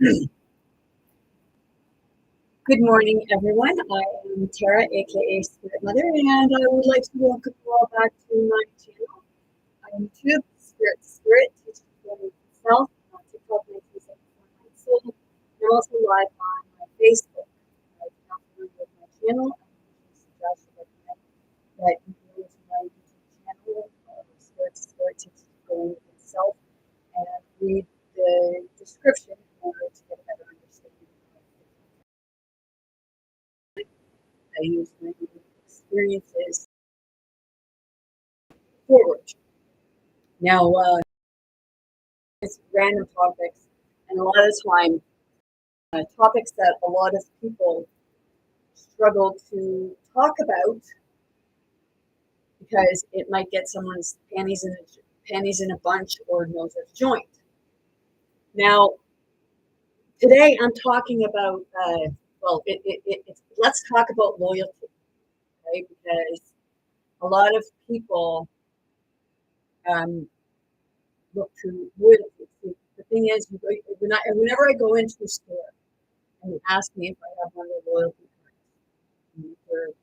Good morning, everyone. I am Tara, aka Spirit Mother, and I would like to welcome you all back to my channel on YouTube, Spirit, teaching for myself, on TikTok, 1974 Soul, and also live on my Facebook. If you're not familiar with my channel, I usually suggest or recommend that you go to my YouTube channel, Spirit, teaching for myself, and read the description in order to get a better understanding of I use my experiences forward. Now, it's random topics, and a lot of the time, topics that a lot of people struggle to talk about because it might get someone's panties in a bunch or nose out of joint. Now, today I'm talking about let's talk about loyalty, right? Because a lot of people look to loyalty. The thing is, whenever I go into a store and you ask me if I have one of the loyalty cards or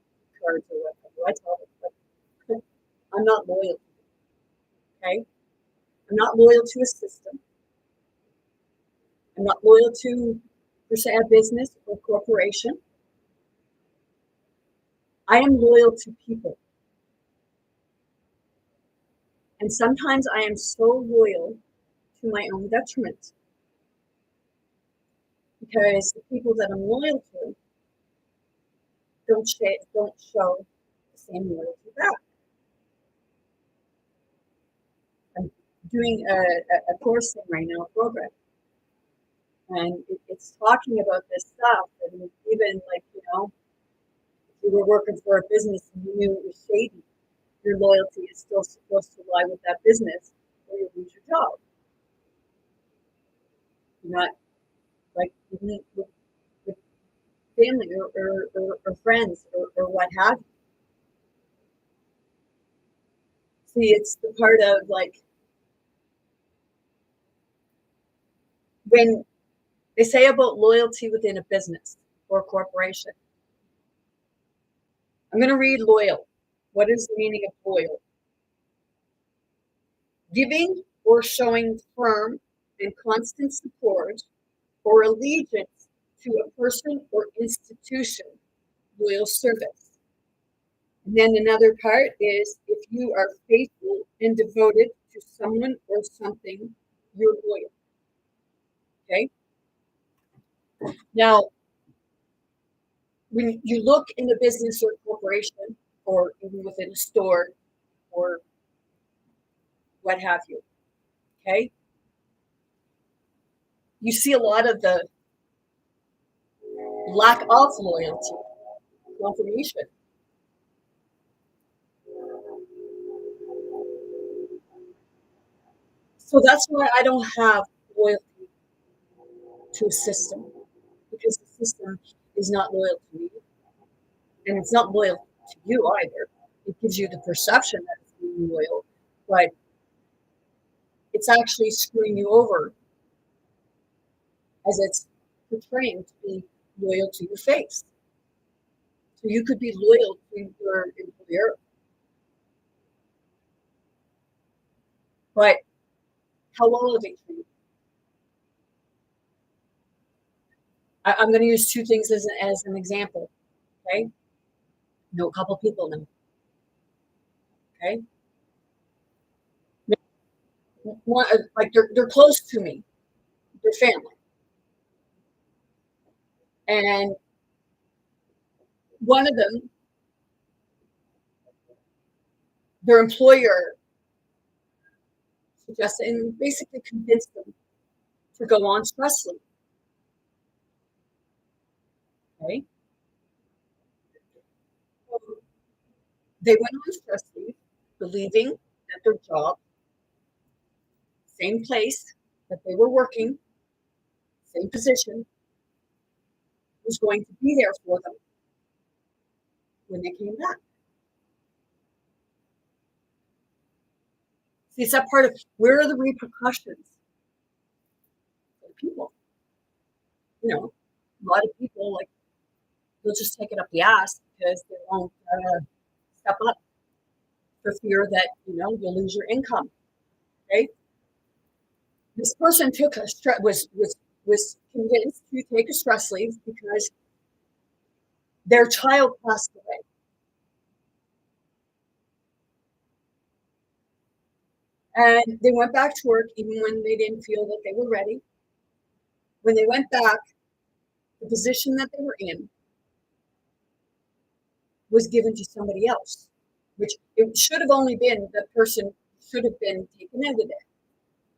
cards or whatever, I tell them, like, I'm not loyal to you, okay? I'm not loyal to a system. I'm not loyal to, per se, a business or corporation. I am loyal to people. And sometimes I am so loyal to my own detriment because the people that I'm loyal to don't show the same loyalty back. I'm doing a course thing right now, a program, and it's talking about this stuff. And even like, if you were working for a business and you knew it was shady, your loyalty is still supposed to lie with that business or you'll lose your job. You're not like with family or friends or what have you. See, it's the part of like when they say about loyalty within a business or a corporation. I'm going to read loyal. What is the meaning of loyal? Giving or showing firm and constant support or allegiance to a person or institution, loyal service. And then another part is if you are faithful and devoted to someone or something, you're loyal. Okay? Now, when you look in a business or corporation, or even within a store, or what have you, okay, you see a lot of the lack of loyalty, confirmation. So that's why I don't have loyalty to a system, because the system is not loyal to me, and it's not loyal to you either. It gives you the perception that it's being loyal, but it's actually screwing you over as it's portraying to be loyal to your face. So you could be loyal to your employer, but how well are they treated? I'm going to use two things as an example. Okay, know a couple people now. Okay, one, like they're close to me, they're family, and one of them, their employer suggested and basically convinced them to go on stress leave. Okay, so they went on stress leave, believing that their job, same place that they were working, same position, was going to be there for them when they came back. See, it's that part of where are the repercussions for the people? you know, a lot of people, like, they'll just take it up the ass because they won't step up for fear that, you'll lose your income, right? This person took a was convinced to take a stress leave because their child passed away. And they went back to work even when they didn't feel that they were ready. When they went back, the position that they were in was given to somebody else, which it should have only been the person should have been taken out of there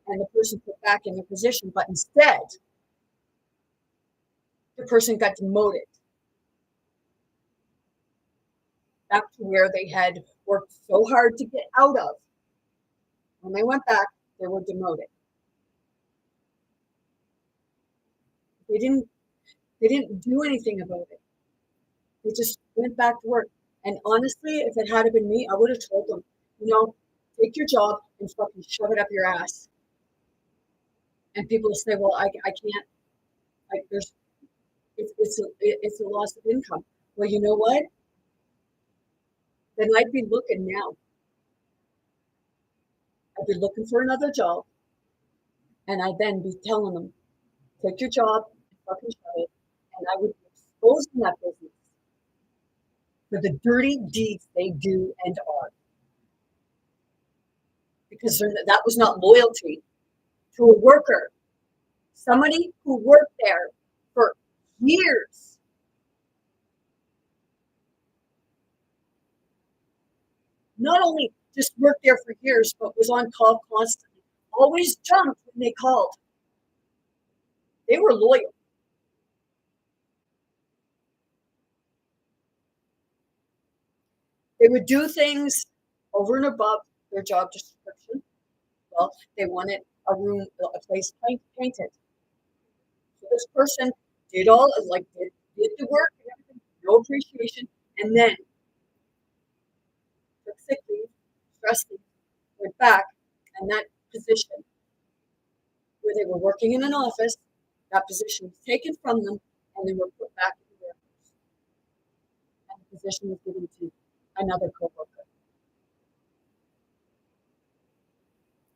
and the person put back in their position. But instead, the person got demoted back to where they had worked so hard to get out of. When they went back, they were demoted. They didn't they didn't do anything about it. They just went back to work. And honestly, if it had been me, I would have told them, take your job and fucking shove it up your ass. And people say, well, I can't, like, it's a loss of income. Well, you know what? Then I'd be looking now. I'd be looking for another job. And I'd then be telling them, take your job and fucking shove it. And I would be exposing that business for the dirty deeds they do and are. Because that was not loyalty to a worker, somebody who worked there for years. Not only just worked there for years, but was on call constantly, always jumped when they called. They were loyal. They would do things over and above their job description. Well, they wanted a place painted. So this person did did the work and everything, no appreciation, and then took sick leave, stress leave, went back, and that position where they were working in an office, that position was taken from them, and they were put back in the warehouse. And the position was given to another coworker.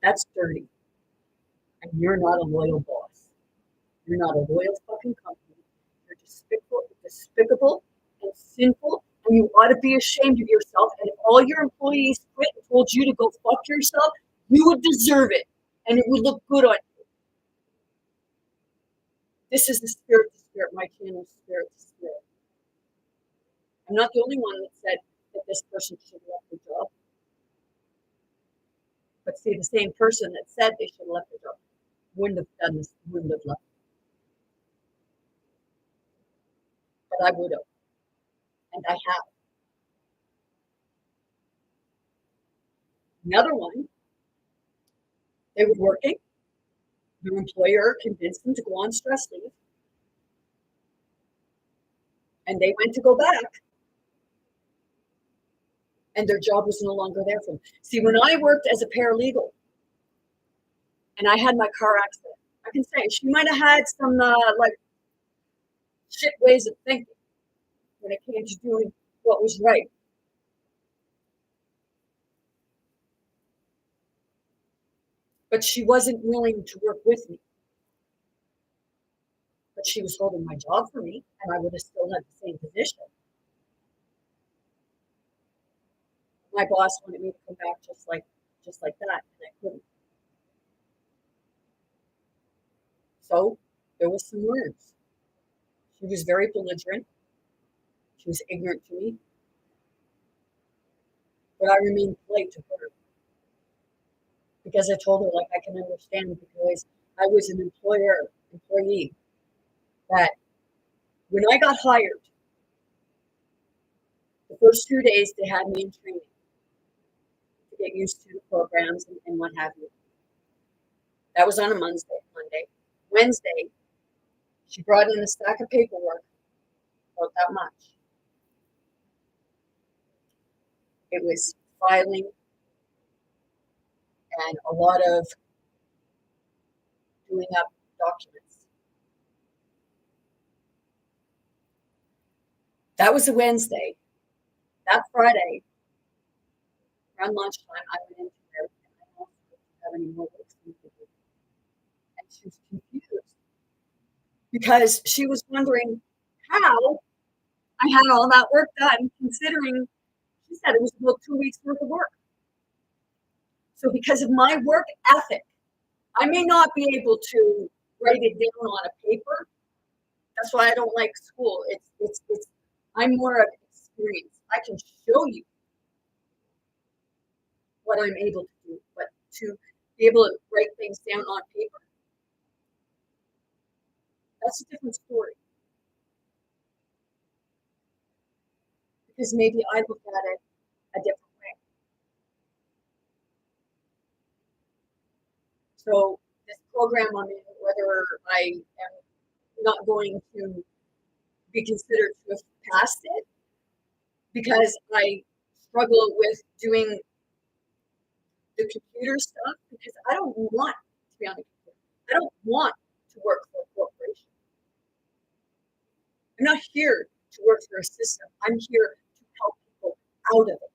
That's dirty. And you're not a loyal boss. You're not a loyal fucking company. You're despicable and sinful, and you ought to be ashamed of yourself. And if all your employees quit and told you to go fuck yourself, you would deserve it, and it would look good on you. This is the spirit to spirit, my channel, spirit to spirit. I'm not the only one that said that this person should have left their job. But see, the same person that said they should have left their job wouldn't have done this, wouldn't have left. But I would have. And I have. Another one, they were working. Their employer convinced them to go on stress leave. And they went to go back. And their job was no longer there for them. See, when I worked as a paralegal and I had my car accident, I can say she might have had some shit ways of thinking when it came to doing what was right. But she wasn't willing to work with me. But she was holding my job for me, and I would have still had the same position. My boss wanted me to come back just like that, and I couldn't. So there was some words. She was very belligerent. She was ignorant to me. But I remained polite to her because I told her, like, I can understand because I was an employee, that when I got hired, the first 2 days they had me in training to get used to the programs and what have you. That was on a Monday. Wednesday, she brought in a stack of paperwork, about that much. It was filing and a lot of doing up documents. That was a Wednesday. That Friday, around lunchtime, I went into her and I asked her if she had any more work for me to do. And she was confused because she was wondering how I had all that work done, considering she said it was about 2 weeks worth of work. So because of my work ethic, I may not be able to write it down on a paper. That's why I don't like school. It's I'm more of experience. I can show you what I'm able to do, but to be able to write things down on paper, that's a different story. Because maybe I look at it a different way. So this program I'm in, whether I am not going to be considered to have passed it because I struggle with doing the computer stuff because I don't want to be on the computer. I don't want to work for a corporation. I'm not here to work for a system. I'm here to help people out of it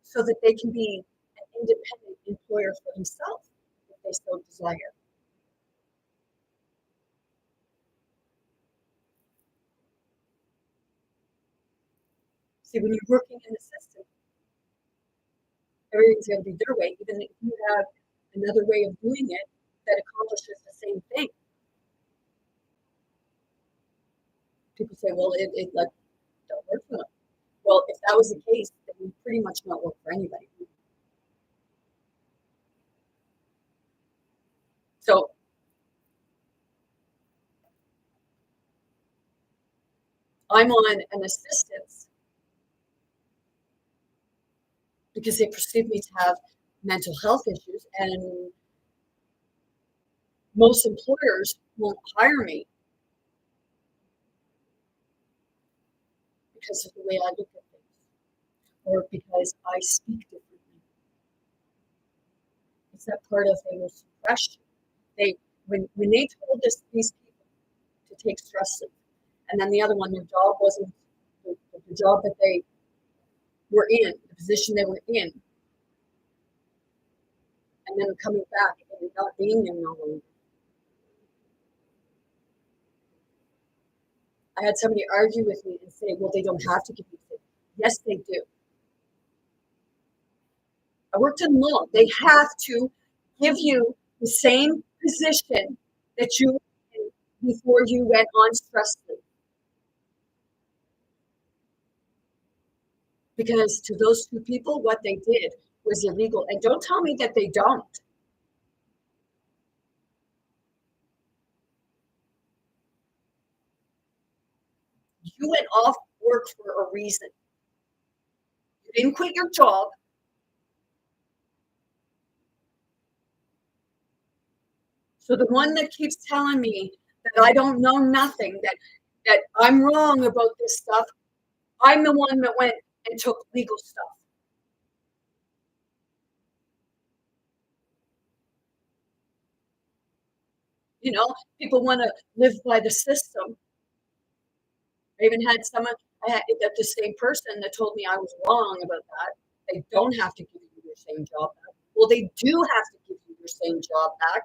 so that they can be an independent employer for themselves if they so desire. See, when you're working in the system, everything's going to be their way, even if you have another way of doing it that accomplishes the same thing. People say, well, it like don't work for them. Well, if that was the case, then we pretty much not work for anybody. So I'm on an assistance because they perceive me to have mental health issues, and most employers won't hire me because of the way I look at things or because I speak differently. It's that part of their suppression. They when they told these people to take stress leave, and then the other one, their job wasn't the job that they were in, the position they were in, and then coming back and not being there no longer. I had somebody argue with me and say, well, they don't have to give you sick. Yes, they do. I worked in law. They have to give you the same position that you were in before you went on stress leave. Because to those two people, what they did was illegal. And don't tell me that they don't. You went off work for a reason. You didn't quit your job. So the one that keeps telling me that I don't know nothing, that I'm wrong about this stuff, I'm the one that went and took legal stuff. You know, people want to live by the system. I even had someone, the same person that told me I was wrong about that. They don't have to give you your same job back. Well, they do have to give you your same job back.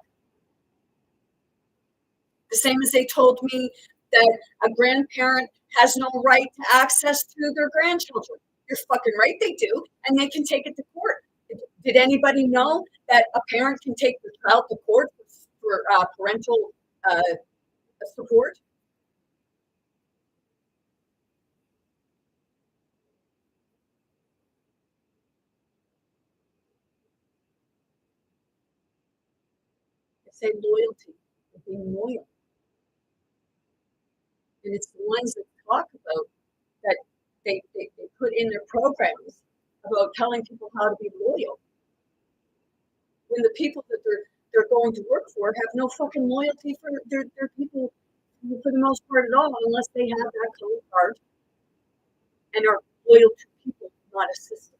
The same as they told me that a grandparent has no right to access to their grandchildren. You're fucking right, they do, and they can take it to court. Did anybody know that a parent can take their child to court for parental uh, support? They say loyalty, being loyal. And it's the ones that talk about that they put in their programs about telling people how to be loyal. When the people that they're going to work for have no fucking loyalty for their people for the most part at all, unless they have that code card and are loyal to people, not a system.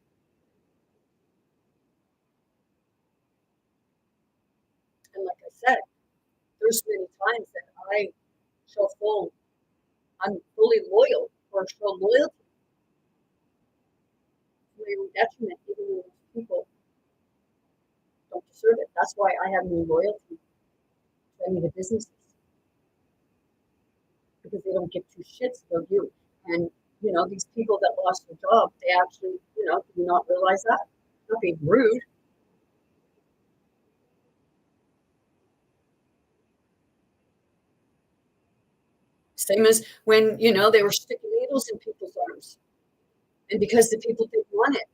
And like I said, there's many times that I show I'm fully loyal or show loyalty to my own detriment, even though those people don't deserve it. That's why I have no loyalty to any of the businesses, because they don't give two shits about you. And these people that lost their job, they actually, do you not realize that? Not being rude. Same as when, they were sticking needles in people's arms. And because the people didn't want it,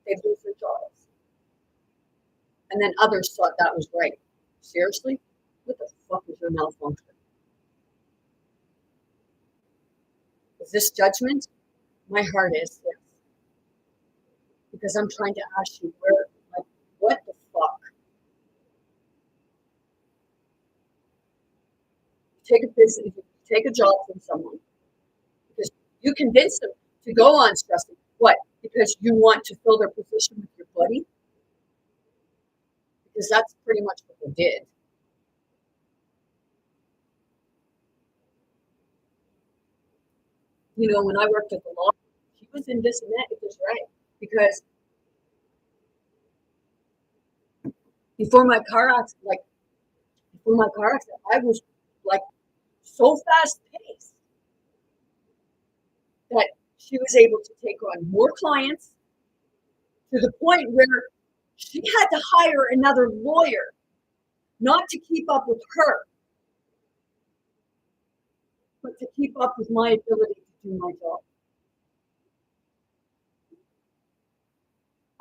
they'd lose their jobs. And then others thought that was right. Seriously? What the fuck is your malfunction? Is this judgment? My heart is, yes. Because I'm trying to ask you what the fuck? Take a business, take a job from someone because you convince them to go on stressing. What? Because you want to fill their position with your buddy? Because that's pretty much what they did. When I worked at the law, he was in this and that. It was right. Because before my car accident, I was like so fast paced that she was able to take on more clients to the point where she had to hire another lawyer, not to keep up with her, but to keep up with my ability to do my job.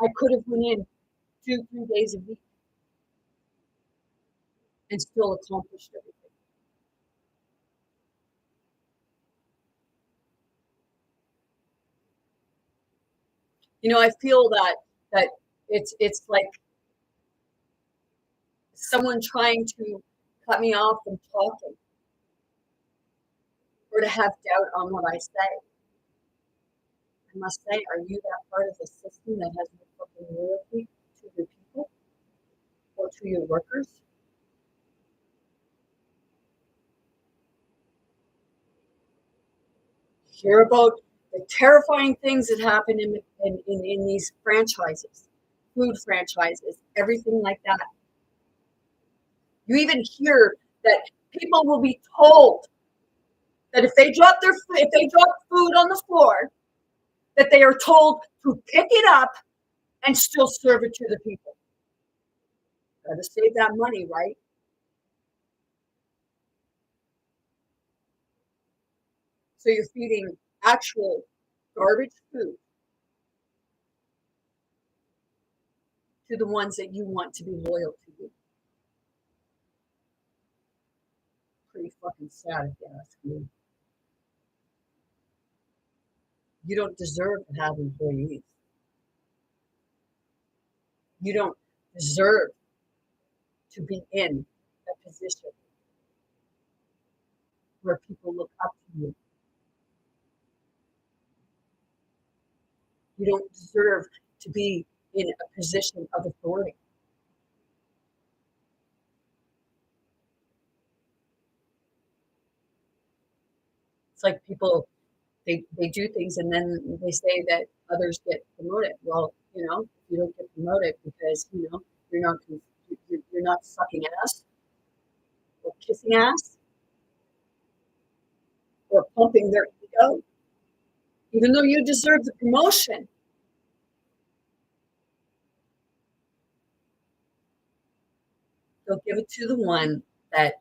I could have went in 2-3 days a week and still accomplished everything. I feel that it's like someone trying to cut me off from talking or to have doubt on what I say. I must say, are you that part of the system that has no fucking loyalty to your people or to your workers? Hear about the terrifying things that happen in these franchises, food franchises, everything like that. You even hear that people will be told that if they drop food on the floor, that they are told to pick it up and still serve it to the people. Got to save that money, right? So you're feeding actual garbage food to the ones that you want to be loyal to you. Pretty fucking sad if you ask me. You don't deserve to have employees. You don't deserve to be in a position where people look up to you. You don't deserve to be in a position of authority. It's like people, they do things and then they say that others get promoted. Well, you don't get promoted because, you're not you're not sucking ass or kissing ass or pumping their ego, even though you deserve the promotion. They'll give it to the one that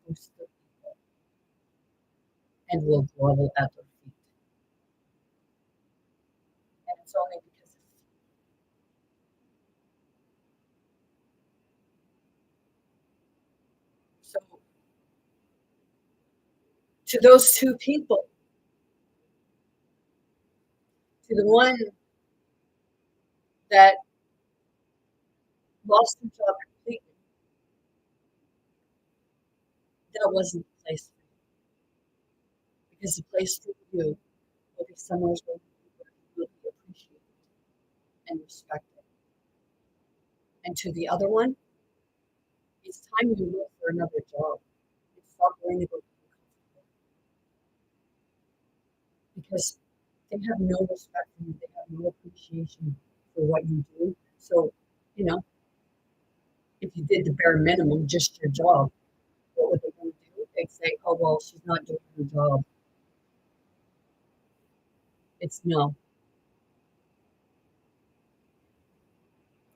boosts their ego and will grovel at their feet. And it's only because so to those two people, to the one that lost their job completely, that wasn't the place for you. Because the place for you will be somewhere where you will be appreciated and respected. And to the other one, it's time you look for another job. It's stop worrying about because they have no respect for you. They have no appreciation for what you do. So, you know, if you did the bare minimum, just your job, what would they want to do? They'd say, oh, well, she's not doing her job. It's no,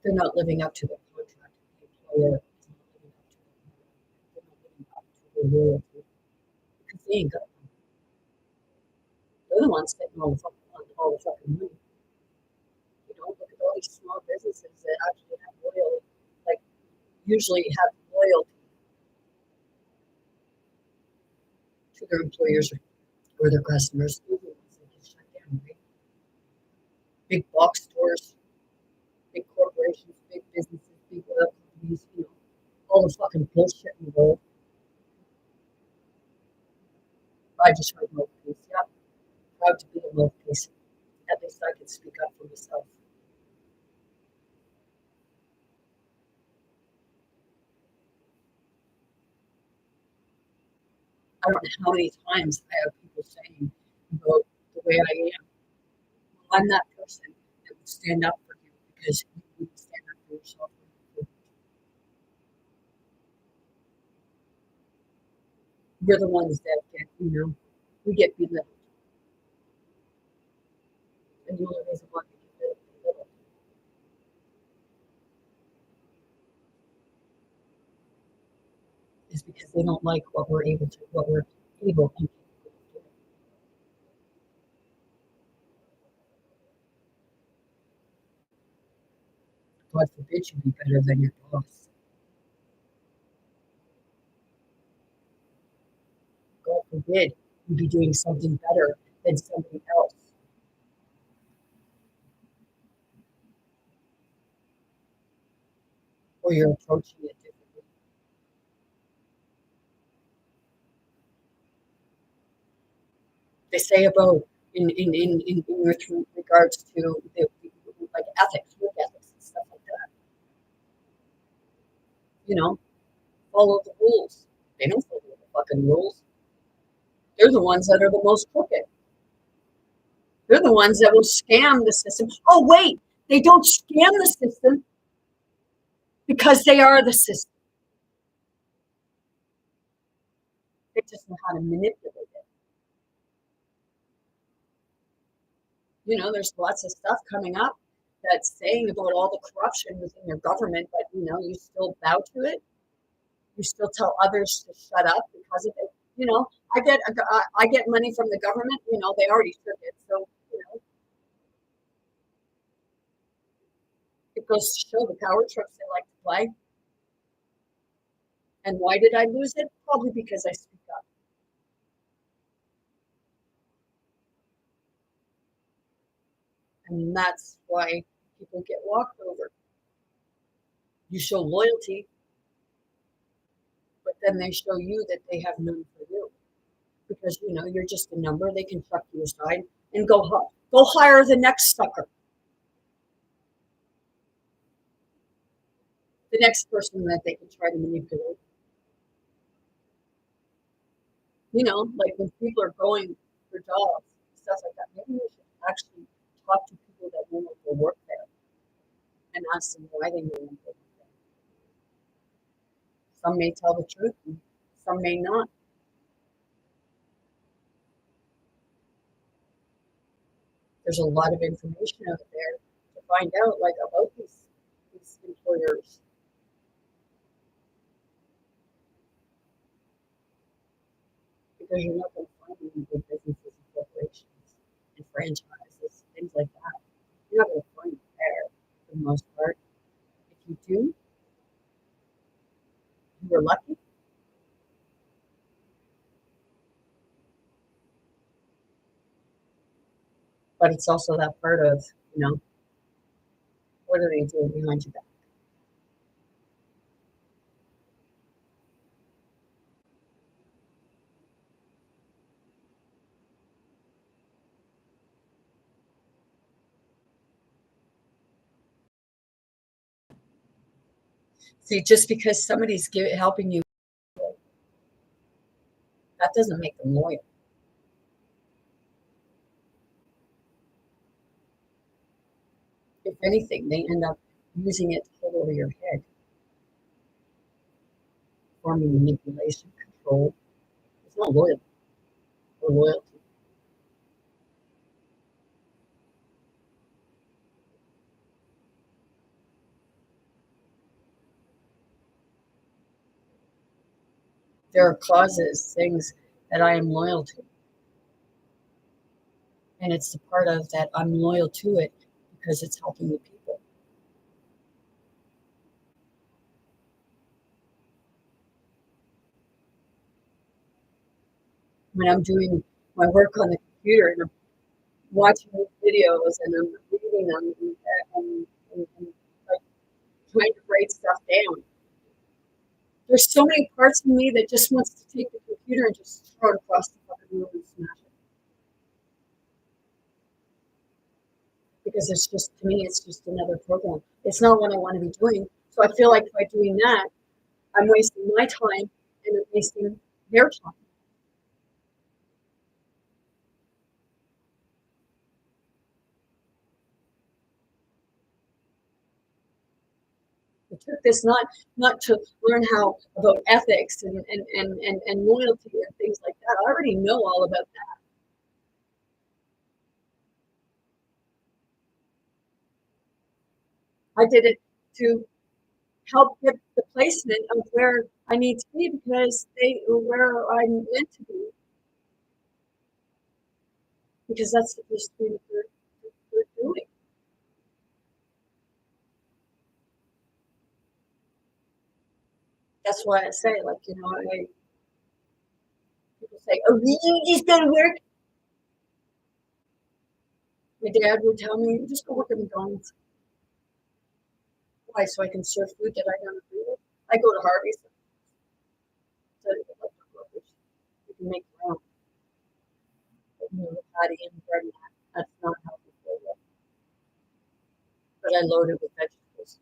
they're not living up to their contract. The employer is not living up to their contract. They're not living up to their loyalty because they ain't got one. They're the ones getting all the fucking money. You know, look at all these small businesses that actually have loyalty, like usually have loyalty to their employers or their customers. Those are the ones that get shut down, right? Big box stores, big corporations, big businesses, big oil companies, you know, all the fucking bullshit in the world. I just heard mouthpiece. Yeah, proud to be a mouthpiece. At least I can speak up for myself. I don't know how many times I have people saying about the way I am. Well, I'm that person that would stand up for you because you would stand up for yourself. We're the ones that get, you know, we get belittled. And the only reason why we get belittled is because they don't like what we're able and capable of doing. God forbid you be better than your boss. God forbid you be doing something better than somebody else, or you're approaching it differently. They say about in with regards to like ethics, work ethics and stuff like that. You know, follow the rules. They don't follow the fucking rules. They're the ones that are the most crooked. They're the ones that will scam the system. Oh wait, they don't scam the system because they are the system. They just know how to manipulate it. You know, there's lots of stuff coming up that's saying about all the corruption within your government, but you know, you still bow to it. You still tell others to shut up because of it. You know, I get money from the government. You know, they already took it, so you know, it goes to show the power trips they like to play. And why did I lose it? Probably because I speak up. And that's why people get walked over. You show loyalty, but then they show you that they have none for you because you know you're just a number. They can chuck you aside and go hire the next sucker, the next person that they can try to manipulate. You know, like when people are going for jobs, stuff like that. Maybe we should actually talk to people that no longer work there and ask them why they no longer work there. Some may tell the truth, and some may not. There's a lot of information out there to find out, like about these employers, because you're not going to find any big businesses and corporations and franchises, things like that. You're not going to find it there for the most part. If you do, you were lucky, but it's also that part of, you know, what are they doing behind your back? See, just because helping you, that doesn't make them loyal. if anything, they end up using it to hold over your head, forming manipulation, control. It's not loyal or loyalty. There are clauses, things that I am loyal to. And it's the part of that I'm loyal to it because it's helping the people. When I'm doing my work on the computer and I'm watching these videos and I'm reading them and like trying to write stuff down. There's so many parts of me that just wants to take the computer and just throw it across the fucking room and smash it. Because it's just, to me, it's just another program. It's not what I want to be doing. So I feel like by doing that, I'm wasting my time and I'm wasting their time. I took this not to learn how about ethics and loyalty and things like that. I already know all about that. I did it to help get the placement of where I need to be because they where I'm meant to be because that's the first thing that they're doing. That's why I say, like, people say, "Oh, you just go to work." My dad would tell me, "Just go work at McDonald's." Why? So I can serve food that I don't agree with. I go to Harvey's. So you can make your own. The patty and bread. That's not healthy for you. But I load it with vegetables.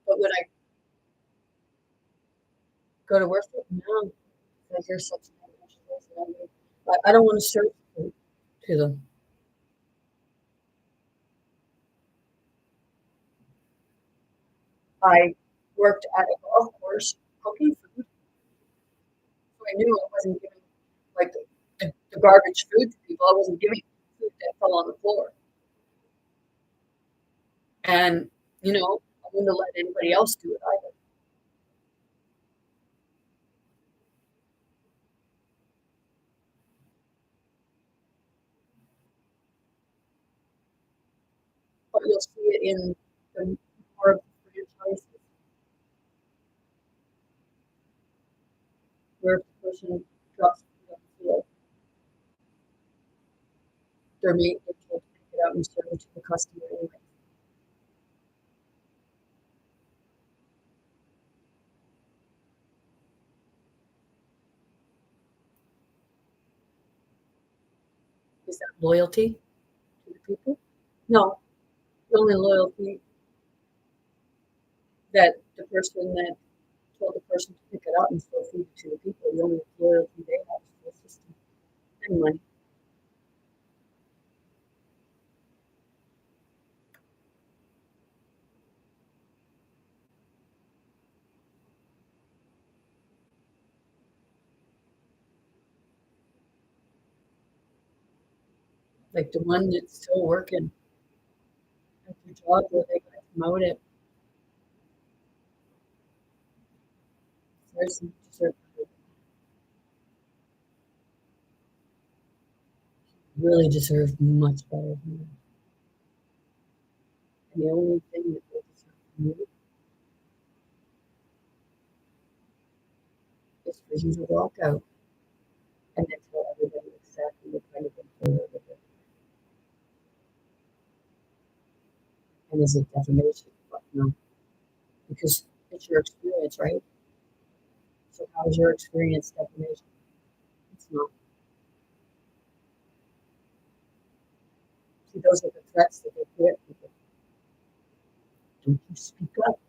But would I go to work for them? No, because they're such vegetables. But I don't want to serve food to them. I worked at a golf course cooking food, so I knew I wasn't giving like the garbage food to people. I wasn't giving food that fell on the floor. And, I wouldn't let anybody else do it either. But you'll see it in the more of the franchises where if the person drops food on the field, they're told to pick it up and serve it to the customer anyway. Is that loyalty to the people? No, the only loyalty that the person that told the person to pick it up and still feed it to the people, the only loyalty they have is to the system and money. Like the one that's still working at their job where they got promoted, there's deserve really deserve much better than that. And the only thing that they deserve from you is for you to walk out and then tell everybody exactly what kind of employer that they're. And is it defamation? Fuck no, because it's your experience, right? So how is your experience defamation? It's not. See, those are the threats that they put at people. Don't you speak up.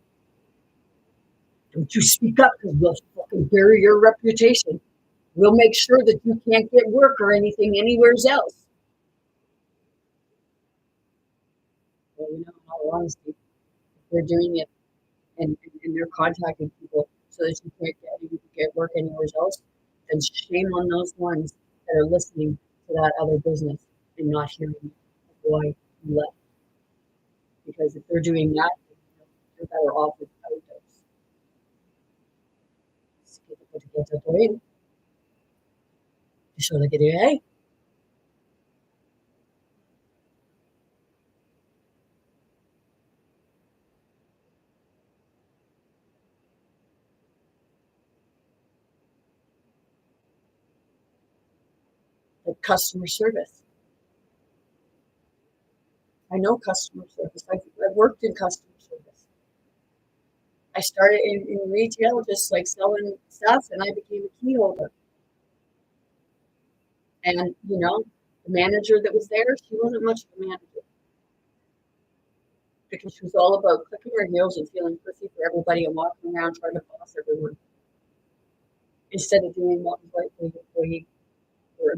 Don't you speak up because we'll fucking bury your reputation. We'll make sure that you can't get work or anything anywhere else. Well, in all honesty, if they're doing it and they're contacting people so that you can't get work anywhere else, then shame on those ones that are listening to that other business and not hearing why you left. Because if they're doing that, you're better off without those. Solo que diga, hey, like customer service. I know customer service. I've worked in customer service. I started in retail, just like selling stuff, and I became a key holder. And, the manager that was there, she wasn't much of a manager because she was all about clicking her heels and feeling pussy for everybody and walking around trying to boss everyone instead of doing what was right for the employee or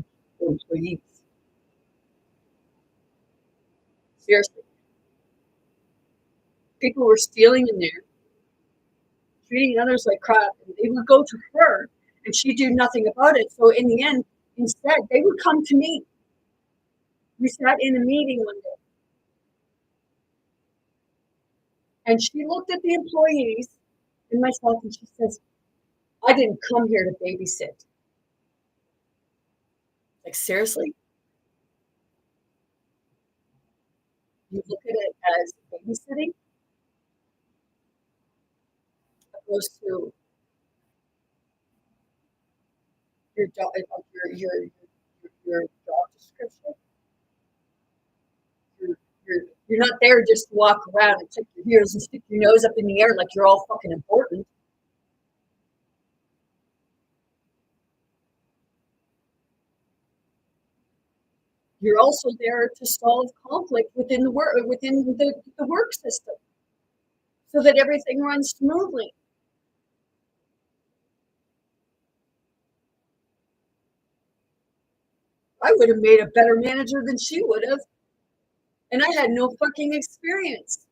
employees. Seriously. People were stealing in there, treating others like crap, and they would go to her and she'd do nothing about it. So in the end, instead, they would come to me. We sat in a meeting one day, and she looked at the employees and myself, and she says, I didn't come here to babysit. Like, seriously? You look at it as babysitting opposed to your job, your job description. You're not there just to walk around and check your ears and stick your nose up in the air like you're all fucking important. You're also there to solve conflict within the work system so that everything runs smoothly. I would have made a better manager than she would have, and I had no fucking experience.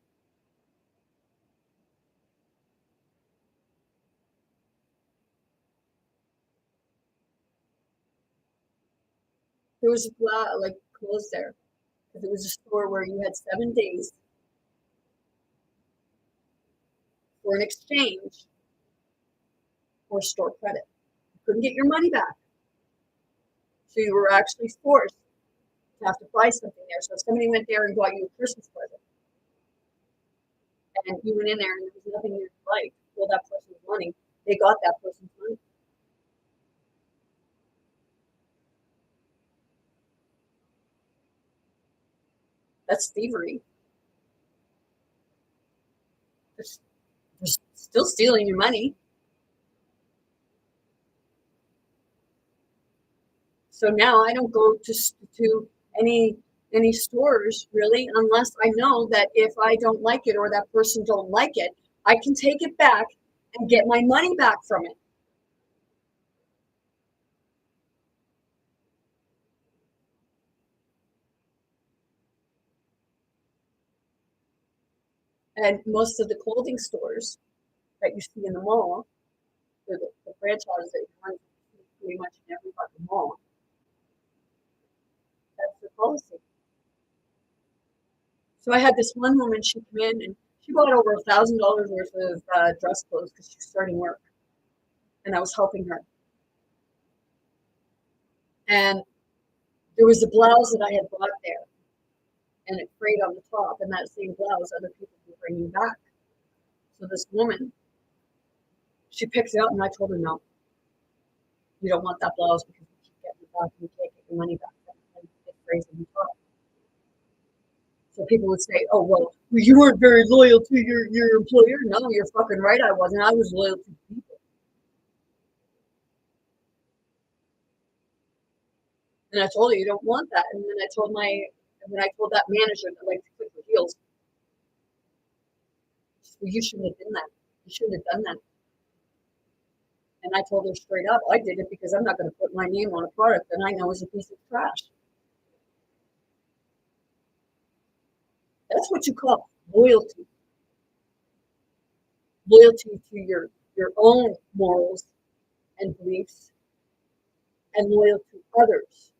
There was a lot like clothes there because it was a store where you had 7 days for an exchange or store credit. You couldn't get your money back, so you were actually forced to have to buy something there. So if somebody went there and bought you a Christmas present, and you went in there and there was nothing you liked, well, that person's money, they got that person's money. That's thievery. They're still stealing your money. So now I don't go to any stores really unless I know that if I don't like it or that person don't like it, I can take it back and get my money back from it. And most of the clothing stores that you see in the mall, the franchise that you run pretty much in every fucking mall, that's the policy. So I had this one woman, she came in and she bought over $1,000 worth of dress clothes because she was starting work, and I was helping her. And there was a blouse that I had bought there, and it frayed on the top, and that same blouse other people were bringing back. So this woman, she picks it up, and I told her, no, you don't want that blouse because you keep getting it back, and you can't get your money back. And it frays on the top. So people would say, oh, well, you weren't very loyal to your employer. No, you're fucking right, I wasn't. I was loyal to people. And I told her, you don't want that. And then I told that manager that liked to click her heels, Well, you shouldn't have done that. You shouldn't have done that. And I told her straight up, I did it because I'm not going to put my name on a product that I know is a piece of trash. That's what you call loyalty. Loyalty to your own morals and beliefs, and loyal to others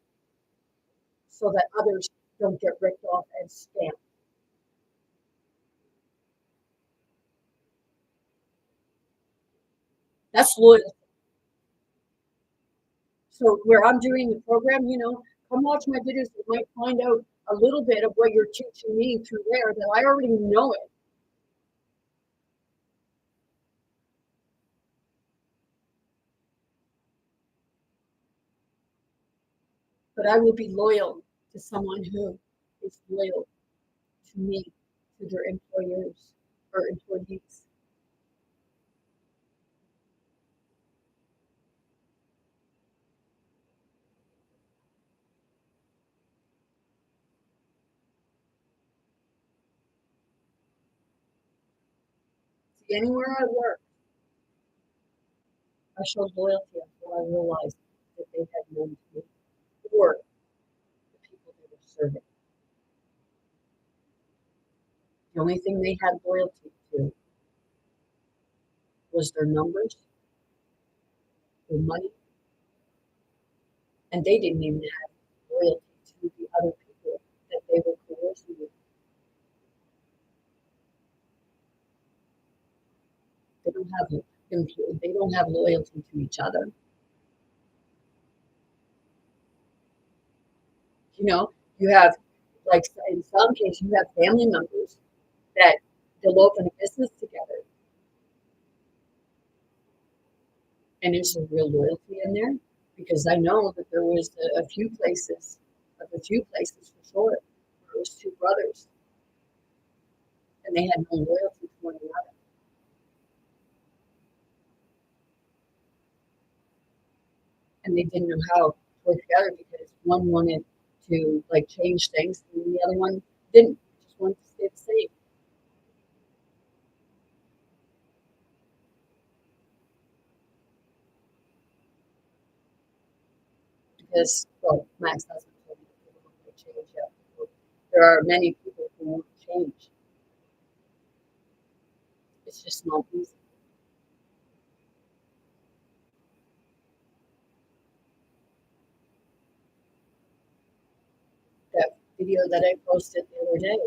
so that others don't get ripped off and scammed. That's loyalty. So where I'm doing the program, come watch my videos. You might find out a little bit of what you're teaching me through there that I already know it. But I will be loyal to someone who is loyal to me, to their employers or employees. See, anywhere I work, I showed loyalty until I realized that they had known me or the people they were serving. The only thing they had loyalty to was their numbers, their money, and they didn't even have loyalty to the other people that they were coercing with. They don't have they don't have loyalty to each other. You know, you have like in some cases you have family members that they'll open a business together, and there's some real loyalty in there because I know that there was a few places for sure. There was two brothers, and they had no loyalty to one another, and they didn't know how to work together because one wanted to like change things, and the other one didn't. Just wanted to stay the same because, well, Max husband told me that people don't change yet. There are many people who won't change. It's just not easy. That video that I posted the other day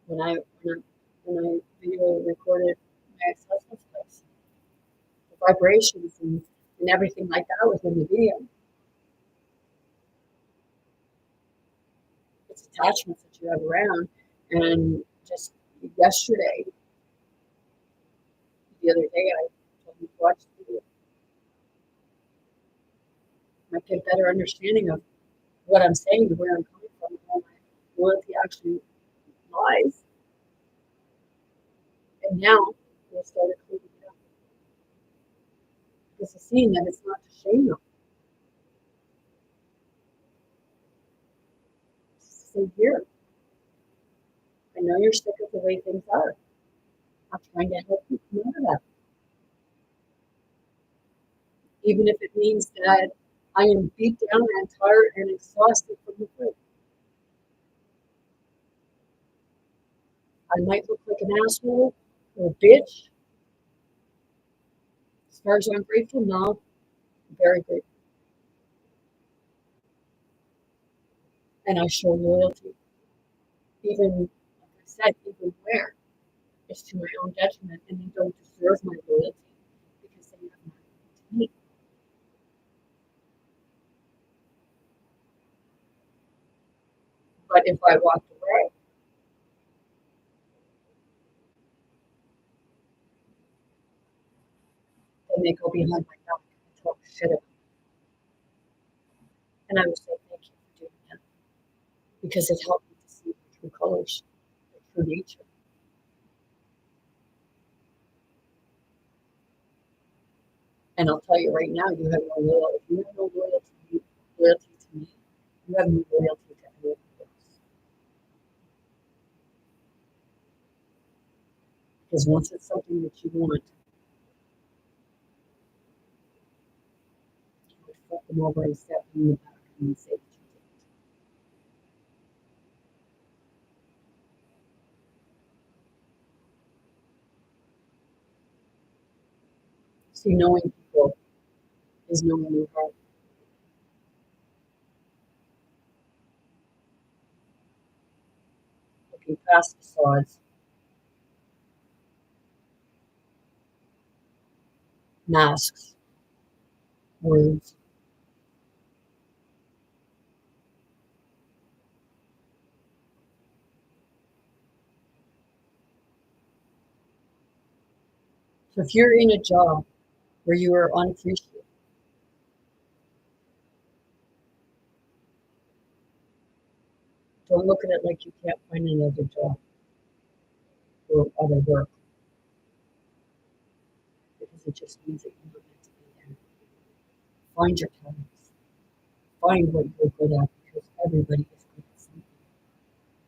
when I when I, when I video recorded my ex-husband's place, the vibrations and everything like that was in the video. It's attachments that you have around. And just yesterday, the other day, I told him to watch the video. I get a better understanding of what I'm saying and where I'm coming from and where my loyalty actually lies. And now I started cleaning it up because I'm seeing that it's not to shame them. It's to say, here, I know you're sick of the way things are. I'm trying to help you come out of that. Even if it means that I am beat down and tired and exhausted from the food. I might look like an asshole or a bitch. As far as I'm grateful, no, I'm very grateful. And I show loyalty, even, like I said, even where it's to my own detriment and they don't deserve my loyalty because they have nothing to me. But if I walked away, then they go behind my back and talk shit about me. And I would say thank you for doing that because it helped me to see the true colors, the true nature. And I'll tell you right now, you have no loyalty. You have no loyalty to me. You have no loyalty to anyone else Because once it's something that you want, you would flip them over and step in the back and say that you did. See, knowing people is knowing your heart. Looking past facades, masks, words. So if you're in a job where you are unappreciated, don't look at it like you can't find another job or other work, because it just means that you're not meant to be there. Find your talents. Find what you're good at, because everybody is good at something.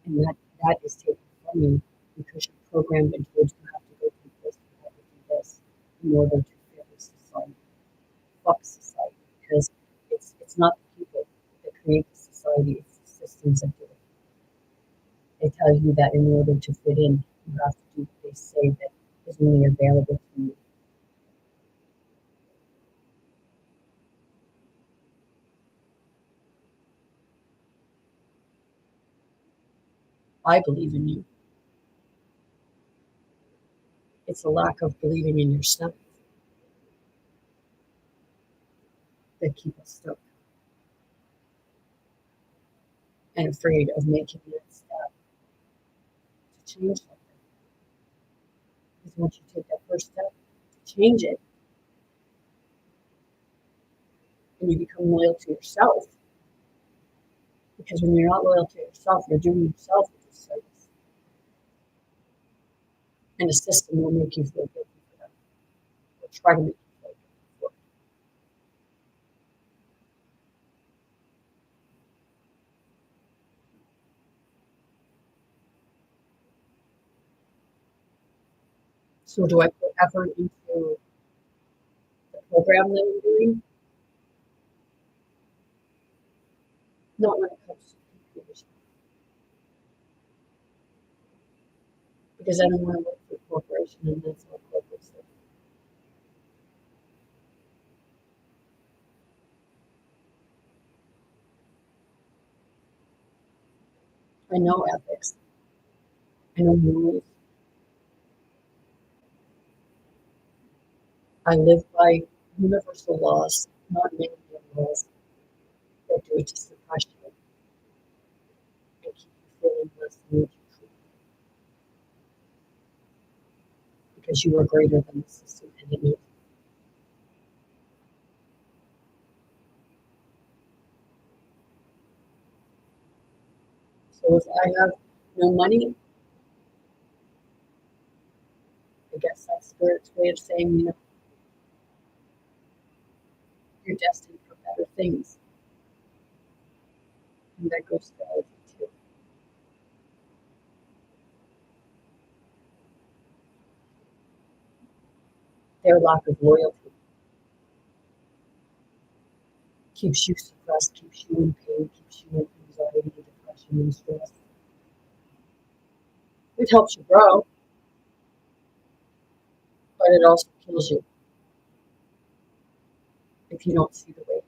And that is taken from you because you're programmed and told you have to go do this, you have to do this in order to fit with society. Fuck society, because it's not the people that create the society, it's the systems that do it. They tell you that in order to fit in, you have to do what they say that is only available to you. I believe in you. It's a lack of believing in yourself that keep us stuck and afraid of making that step to change something. Because once you take that first step to change it and you become loyal to yourself, because when you're not loyal to yourself, you're doing yourself a disservice. And the system will make you feel guilty for that, or try to make you feel guilty for it. So do I put effort into the program that I'm doing? Not when it comes to computers, because I don't want to work for a corporation, and that's what corporate says. I know ethics. I know rules. I live by universal laws, not man-made laws that do it to suppress you and keep you feeling less than what you truly are, because you are greater than the system and it knows. So if I have no money, I guess that's Spirit's way of saying, you're destined for better things. And that goes to all of you too. Their lack of loyalty keeps you suppressed, keeps you in pain, keeps you in anxiety, depression, and stress. It helps you grow, but it also kills you if you don't see the way.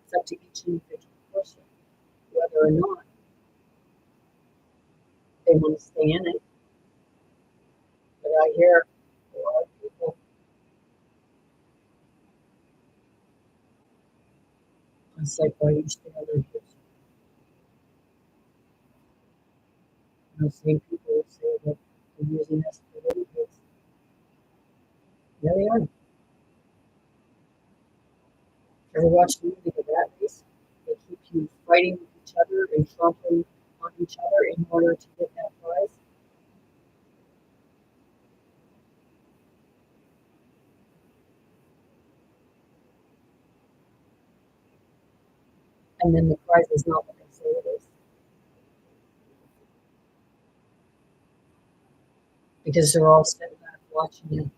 It's up to each individual person whether or not they want to stay in it. But I hear a lot of people, it's like, why you stay on their kids? The same people who say that they're using us for little kids. Yeah, they are. Ever watch the movie The Rat Race? They keep you fighting with each other and trampling on each other in order to get that prize. and then the prize is not what they say it is. Because they're all sitting back watching you.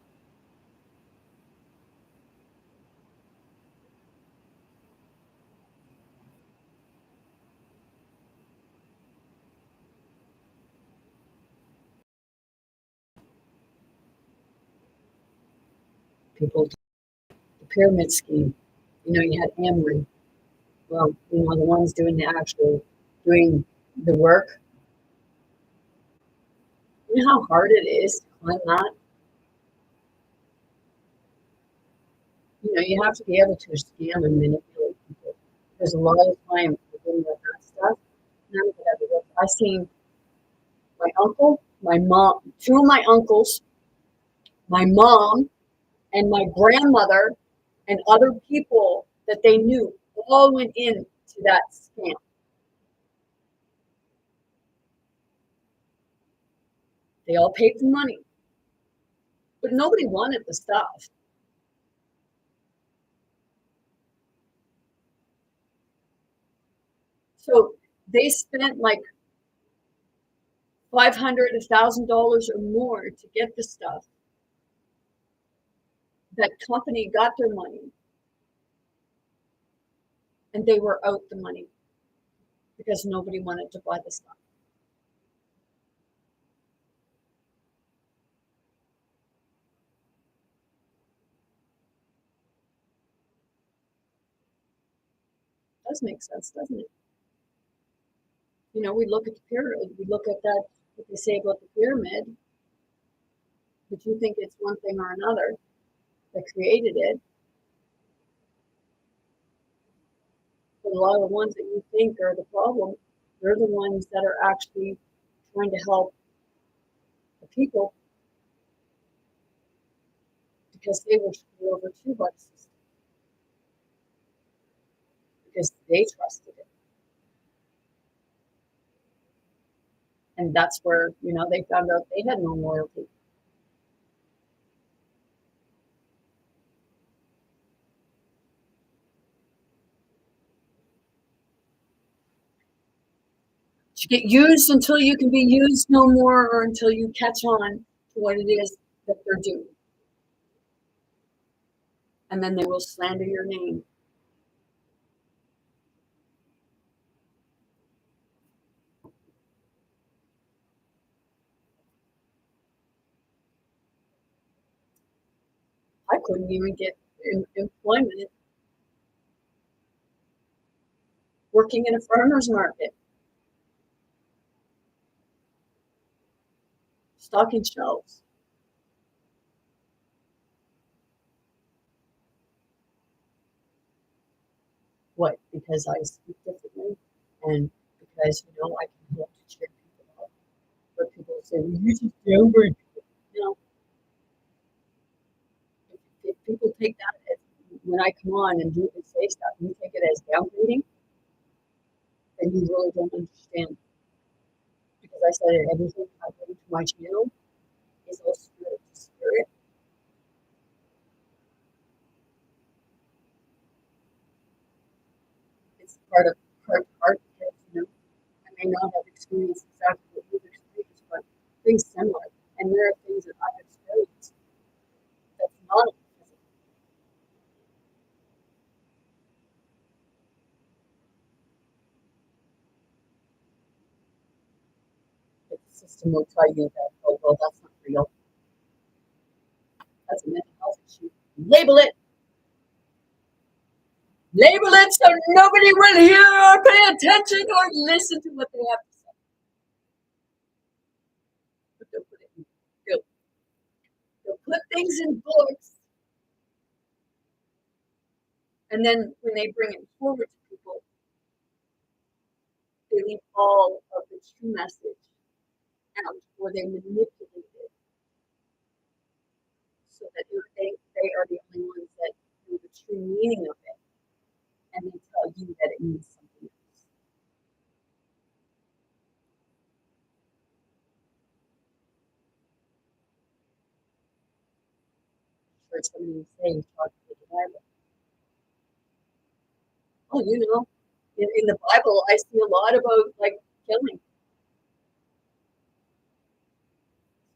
People, the pyramid scheme. You had Amory. Well, the ones doing doing the work. You know how hard it is to climb that? You have to be able to scam and manipulate people. There's a lot of time dealing with that stuff. None of it ever works. I seen my uncle, my mom, two of my uncles, my mom, and my grandmother, and other people that they knew all went into that scam. They all paid the money, but nobody wanted the stuff. So they spent like $500, $1,000 or more to get the stuff. That company got their money, and they were out the money because nobody wanted to buy the stuff. Does make sense, doesn't it? We look at the pyramid, we look at that, what they say about the pyramid, but you think it's one thing or another that created it. But a lot of the ones that you think are the problem, they're the ones that are actually trying to help the people because they were screwed over too by the system because they trusted it. And that's where, they found out they had no loyalty. To get used until you can be used no more or until you catch on to what it is that they're doing. And then they will slander your name. I couldn't even get employment working in a farmer's market, stocking shelves. What? Because I speak differently and because, I can help to cheer people up. But people say, well, you just downgrade people. If people take that as when I come on and do and say stuff, you take it as downgrading, then you really don't understand. Because I said everything I bring to my channel is all spirit to spirit. It's part of heart because I may not have experienced exactly what you've experienced, but things similar. And there are things that I've experienced that's not physical. The system will tell you that, oh well, that's not real. That's a mental health issue. Label it. Label it so nobody will hear or pay attention or listen to what they have to say. But they'll put things in books, and then when they bring it forward to people, they leave all of the true message out, or they manipulate it so that they are the only ones that know the true meaning of it, and they tell you that it means something else. For somebody to say, talk to the Bible. Oh, in the Bible, I see a lot about like killing.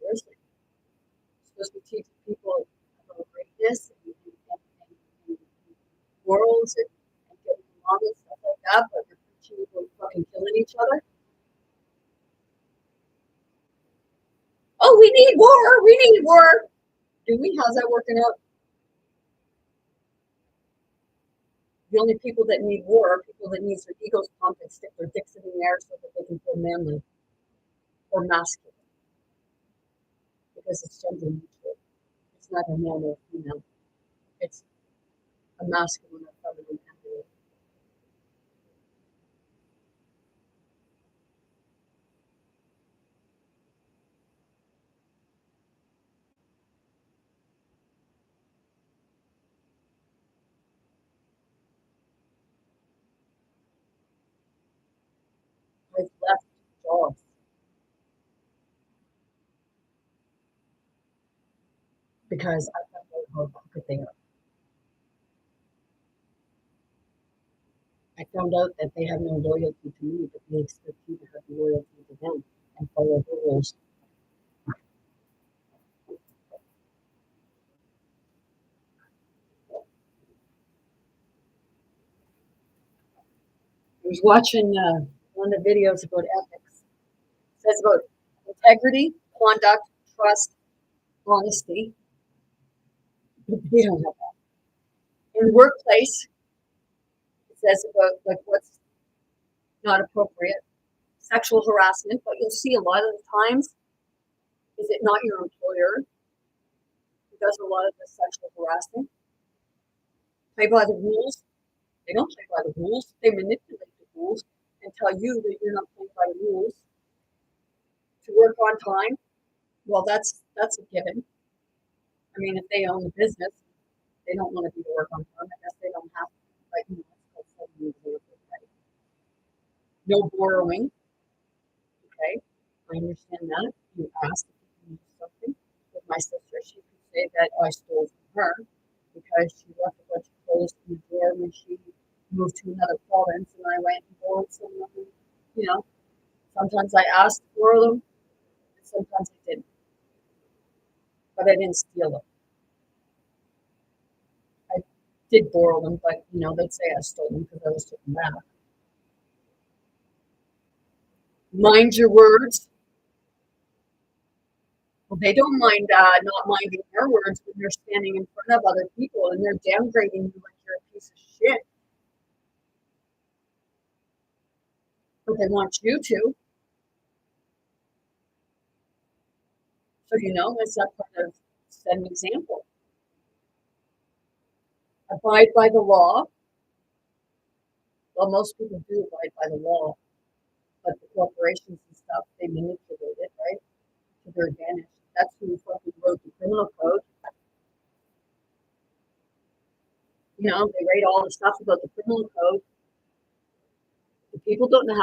Seriously, it's supposed to teach people about greatness and morals and getting along and stuff like that. But you're preaching about fucking killing each other. Oh, we need war. We need war. Do we? How's that working out? The only people that need war are people that need their egos pumped and stick their dicks in the air so that they can feel manly or masculine because it's gender neutral. It's not a male or female. It's a masculine or feminine energy. I've left jobs because I found out how crooked they are. I found out that they have no loyalty to me, but they expect you to have loyalty to them and follow the rules. I was watching one of the videos about ethics. It says about integrity, conduct, trust, honesty. They don't have that. In the workplace, it says about like what's not appropriate, sexual harassment, but you'll see a lot of the times is it not your employer who does a lot of the sexual harassment? Play by the rules. They don't play by the rules. They manipulate the rules and tell you that you're not playing by the rules. To work on time, well, that's a given. I mean, if they own the business, they don't want to be to work on time. I guess they don't have to. But that's an example, right? No borrowing. Okay, I understand that. You asked if you can use something. With my sister, she could say that I stole from her because she left a bunch of clothes in the drawer when she moved to another province, and I went and borrowed some of them. You know, sometimes I asked for them, and sometimes I didn't, but I didn't steal them. I did borrow them, but they'd say I stole them because I was taking them back. Mind your words. Well, they don't mind not minding their words when they're standing in front of other people and they're downgrading you like you're a piece of shit. But they want you to. So, it's that part of set an example. Abide by the law. Well, most people do abide by the law, but the corporations and stuff, they manipulate it, right, to their advantage. That's who fucking wrote the criminal code. They write all the stuff about the criminal code. The people don't know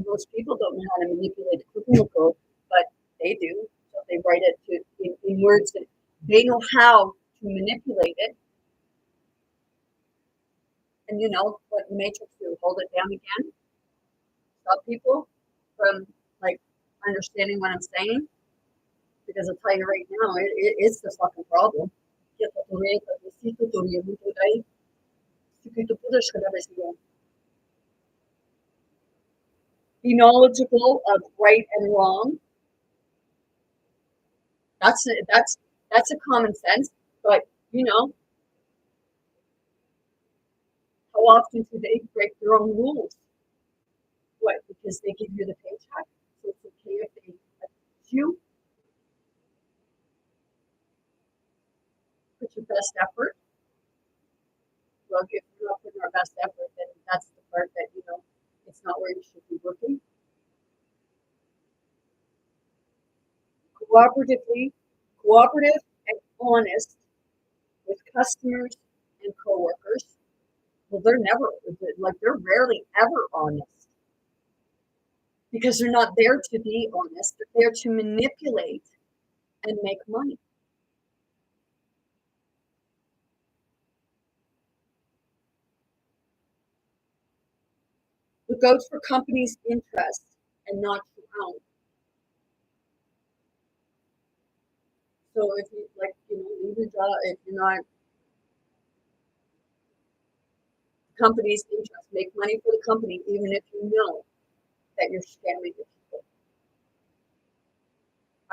most people don't know how to manipulate the criminal code, but they do. So they write it in words that they know how to manipulate it. And what Matrix do? Hold it down again? Stop people from like understanding what I'm saying? Because I'll tell you right now, it's the fucking problem. Be knowledgeable of right and wrong. That's a common sense, but how often do they break their own rules? What? Because they give you the paycheck, so it's okay if they abuse you. Put your best effort. Well, if you're not putting our best effort, then that's the part that it's not where you should be working. Cooperative and honest with customers and coworkers. Well, they're rarely ever honest because they're not there to be honest. They're there to manipulate and make money. Look out for companies' interests and not your own. So if you leave your job, if you're not company's interest, make money for the company, even if you know that you're scamming the people.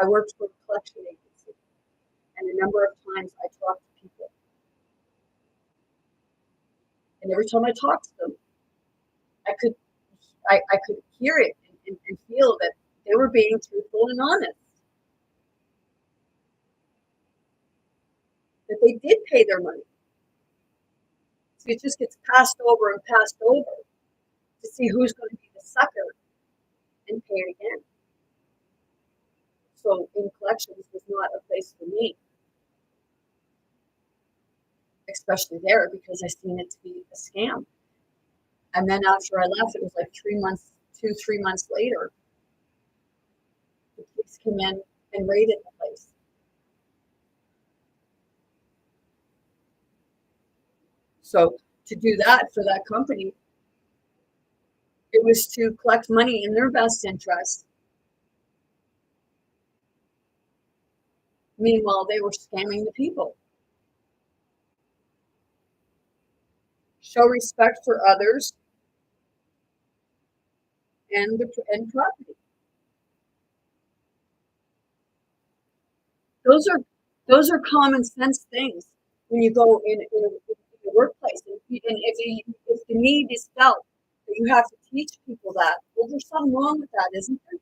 I worked for a collection agency, and a number of times I talked to people, and every time I talked to them, I could I could hear it and feel that they were being truthful and honest, that they did pay their money. So it just gets passed over and passed over to see who's going to be the sucker and pay it again. So in collections was not a place for me, especially there, because I seen it to be a scam. And then after I left, it was like 3 months, 3 months later, the police came in and raided the place. So to do that for that company, it was to collect money in their best interest. Meanwhile, they were scamming the people. Show respect for others and property. Those are those are common sense things when you go in a workplace. And if the need is felt that you have to teach people that, well, there's something wrong with that, isn't there?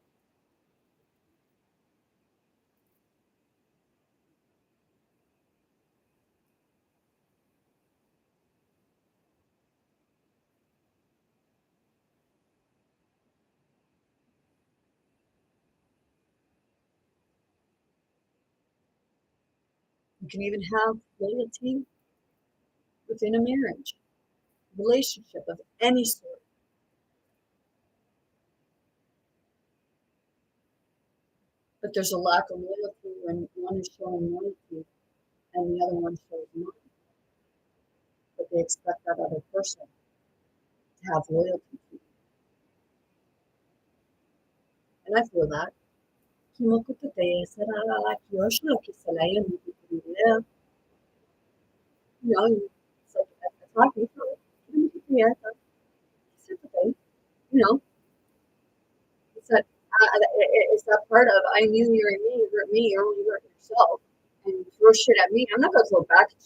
You can even have loyalty within a marriage, relationship of any sort. But there's a lack of loyalty when one is showing loyalty and the other one shows not. But they expect that other person to have loyalty to. And I feel that. It's like it's not neutral. You know, it's that it's that part of I knew you're me, you're me, you're only hurting yourself, and you throw shit at me. I'm not gonna throw back at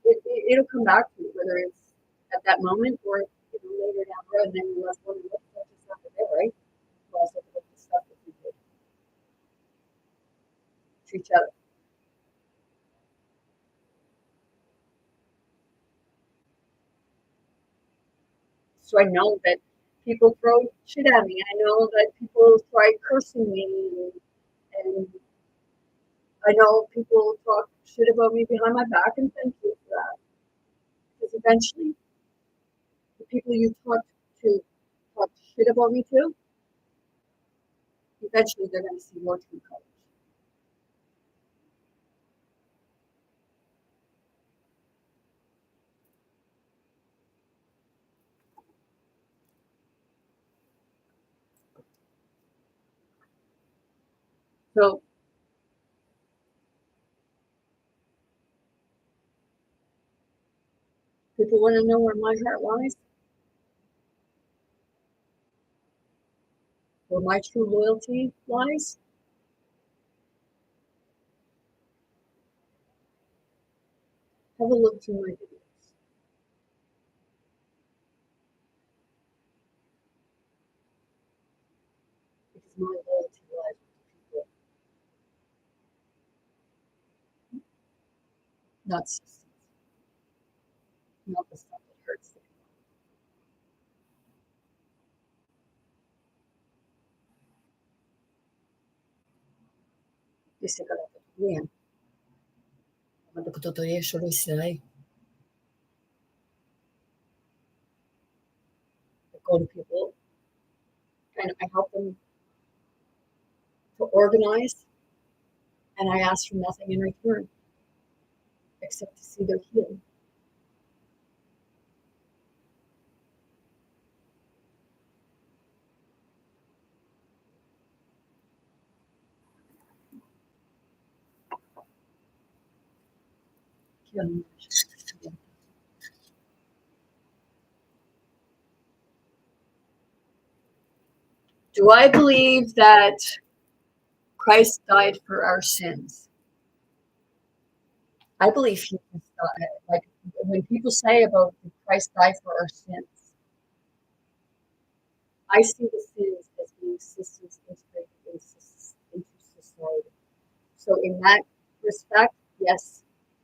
you. It'll come back to you, whether it's at that moment or later down the road. And then you realize, well, what the fuck just happened there, right? Well, look at the stuff that we did to each other. So I know that people throw shit at me. I know that people try cursing me, and I know people talk shit about me behind my back, and thank you for that. Because eventually, the people you to talk shit about me to, eventually they're going to see your true colors. So people want to know where my heart lies, where my true loyalty lies. Have a look through my videos. Because my loyalty lies with the people, not systems, not the stuff that hurts them. Dice que la bien. Cuando que todo eso lo hice ahí, I go to people and I help them to organize, and I ask for nothing in return except to see their healing. Do I believe that Christ died for our sins? I believe he died. Like when people say about Christ died for our sins, I see the sins as being systems integrated into society. So in that respect, yes,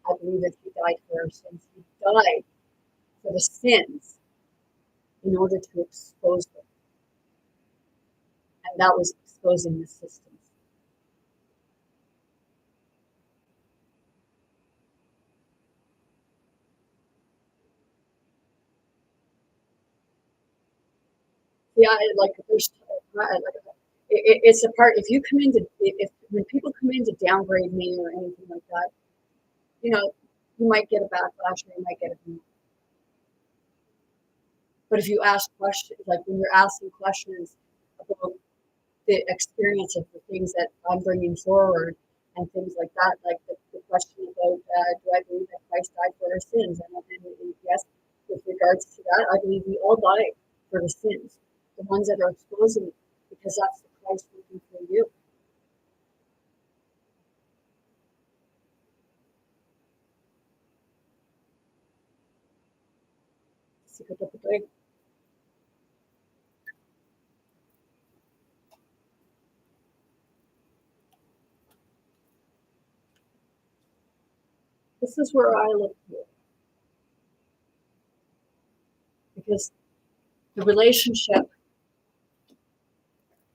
I believe that he died for our sins. He died for the sins in order to expose them. And that was exposing the systems. Yeah, like there's it's a part. If you come into if when people come in to downgrade me or anything like that, you know, you might get a backlash or you might get a beat. But if you ask questions, like when you're asking questions about the experience of the things that I'm bringing forward and things like that, like the question about do I believe that Christ died for our sins? And yes, with regards to that, I believe we all die for the sins, the ones that are exposing, because that's the Christ working for you. This is where I look here, because the relationship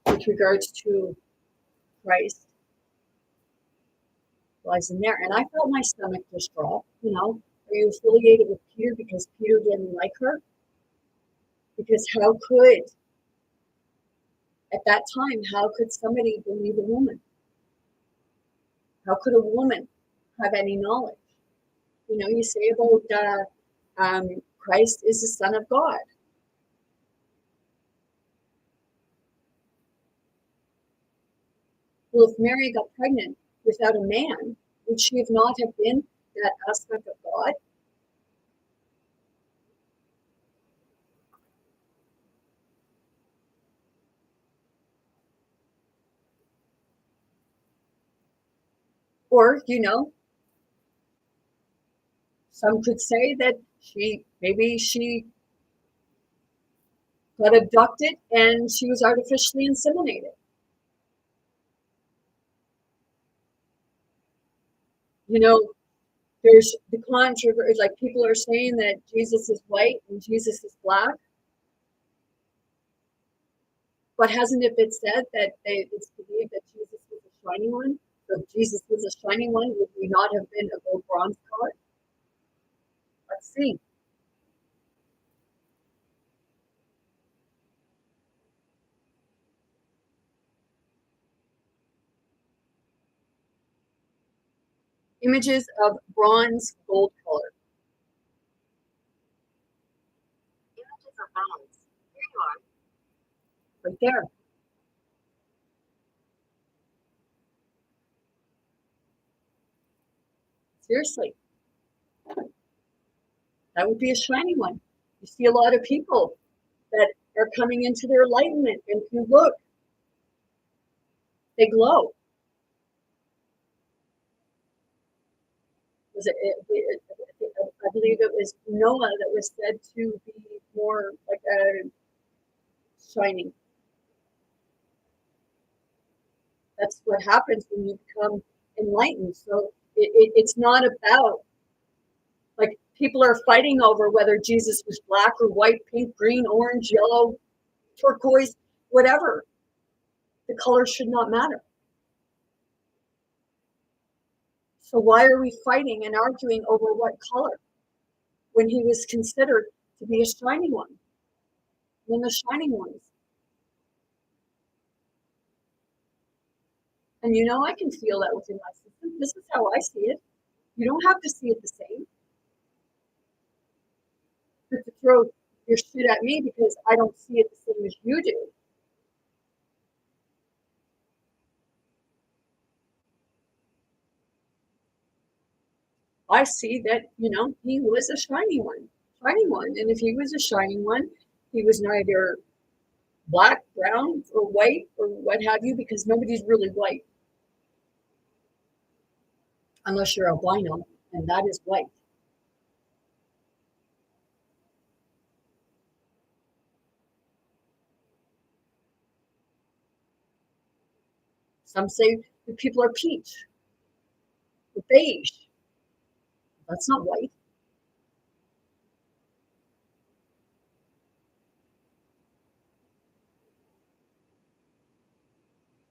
with regards to Christ lies in there. And I felt my stomach just drop. Are you affiliated with Peter because Peter didn't like her? Because at that time, how could somebody believe a woman? How could a woman have any knowledge? You say about Christ is the Son of God. Well, if Mary got pregnant without a man, would she have not have been that aspect of God? Or, some could say that maybe she got abducted and she was artificially inseminated. There's the controversy, like people are saying that Jesus is white and Jesus is black. But hasn't it been said that it's believed that Jesus was a shining one? So if Jesus was a shining one, would we not have been a gold bronze color? Let's see. Images of bronze gold color. Images of bronze. Here you are. Right there. Seriously. That would be a shining one. You see a lot of people that are coming into their enlightenment, and if you look, they glow. I believe it was Noah that was said to be more like a shining. That's what happens when you become enlightened. So it's not about, like, people are fighting over whether Jesus was black or white, pink, green, orange, yellow, turquoise, whatever. The color should not matter. So why are we fighting and arguing over what color when he was considered to be a shining one? One of the shining ones. And I can feel that within my system. This is how I see it. You don't have to see it the same. But to throw your shit at me because I don't see it the same as you do. I see that, he was a shiny one, shining one. And if he was a shining one, he was neither black, brown, or white, or what have you, because nobody's really white unless you're albino, and that is white. Some say that people are peach or beige. That's not white.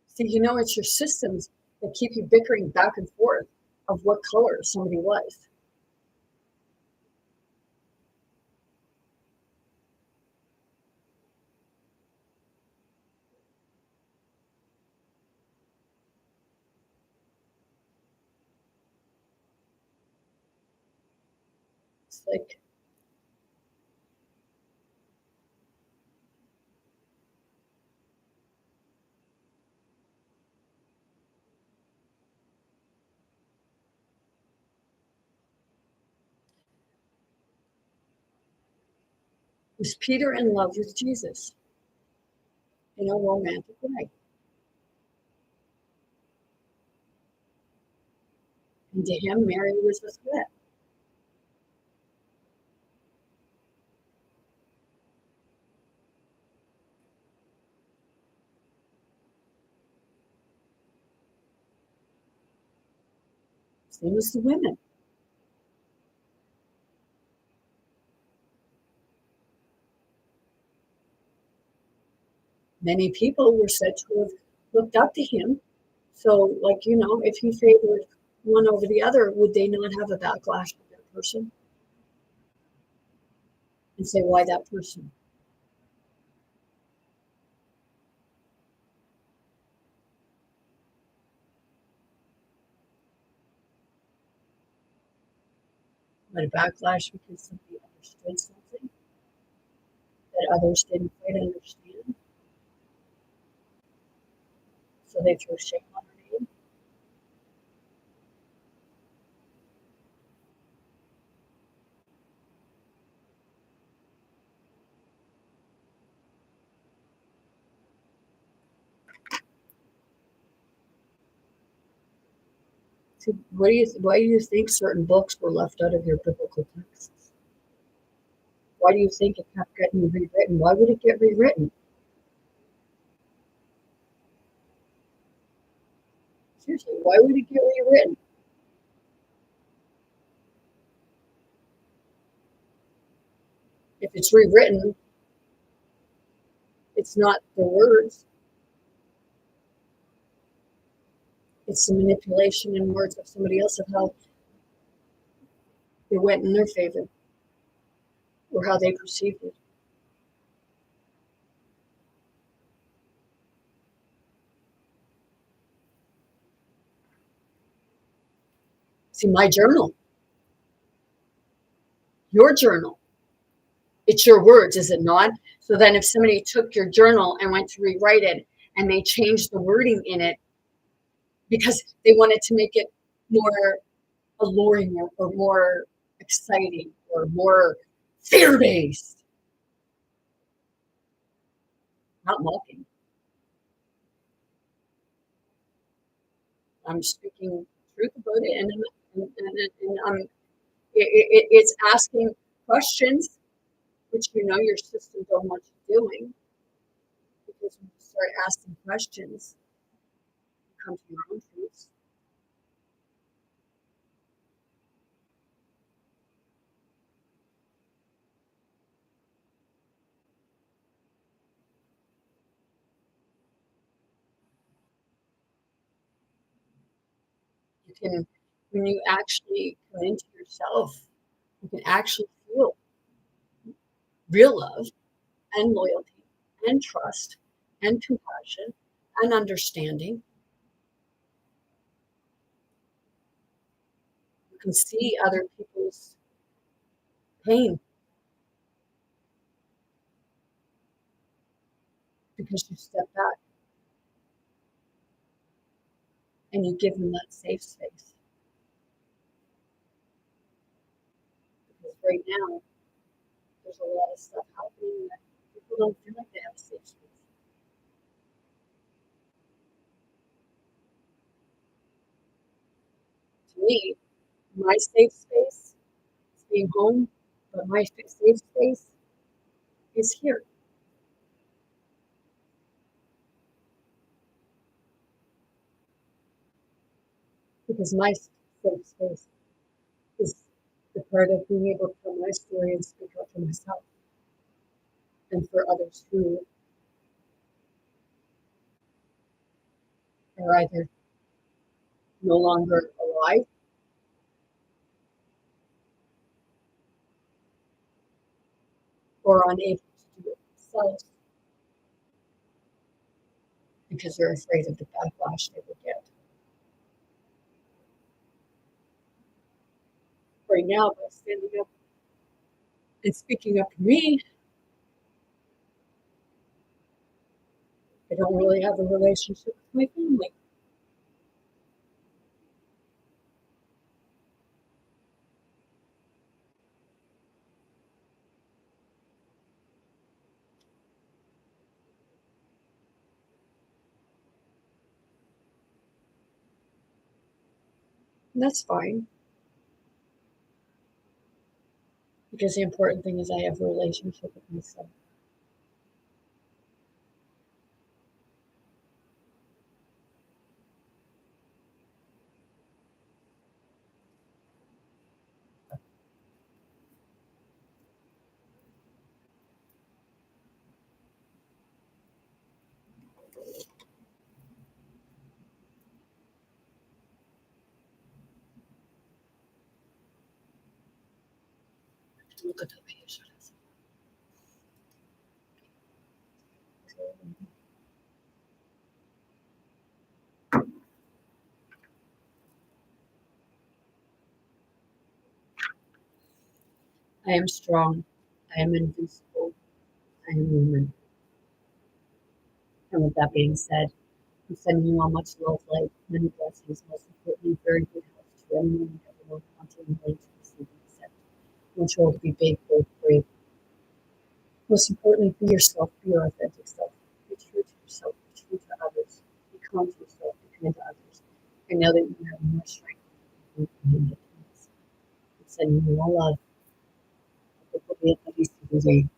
See, it's your systems that keep you bickering back and forth of what color somebody was. It's like, was Peter in love with Jesus in a romantic way? And to him, Mary was a threat. Same as the women. Many people were said to have looked up to him. So, like, if he favored one over the other, would they not have a backlash with that person and say, why that person? But a backlash because somebody understood something that others didn't quite understand. So they threw shame on her name. So why do you think certain books were left out of your biblical texts? Why do you think it kept getting rewritten? Why would it get rewritten? Seriously, why would it get rewritten? If it's rewritten, it's not the words, it's the manipulation in words of somebody else of how it went in their favor or how they perceived it. See, my journal, your journal, it's your words, is it not? So then if somebody took your journal and went to rewrite it and they changed the wording in it because they wanted to make it more alluring or more exciting or more fear-based, not mocking. I'm speaking truth about it, and it's asking questions, which your system don't want you doing, because when you start asking questions, you come to your own truths. You can, when you actually come into yourself, you can actually feel real love and loyalty and trust and compassion and understanding. You can see other people's pain because you step back and you give them that safe space. right now, there's a lot of stuff happening that people don't feel like they have a safe space. To me, my safe space is being home, but my safe space is here. Because my safe space is the part of being able to tell my story and speak up for myself and for others who are either no longer alive or unable to do it themselves because they're afraid of the backlash they will get. Right now, by standing up and speaking up for me, I don't really have a relationship with my family. And that's fine because the important thing is I have a relationship with myself. Look at the page. I am strong. I am invincible. I am human. And with that being said, I'm sending you all much love, light, many blessings, most importantly, very good health to anyone and everyone wanting to receive and accept. I want you all to be big, bold, brave. Most importantly, be yourself, be your authentic self. Be true to yourself, be true to others. Be kind to yourself, be kind to others. I know that you have more strength than you can. I'm sending you all love. Hope you'll be at the least today.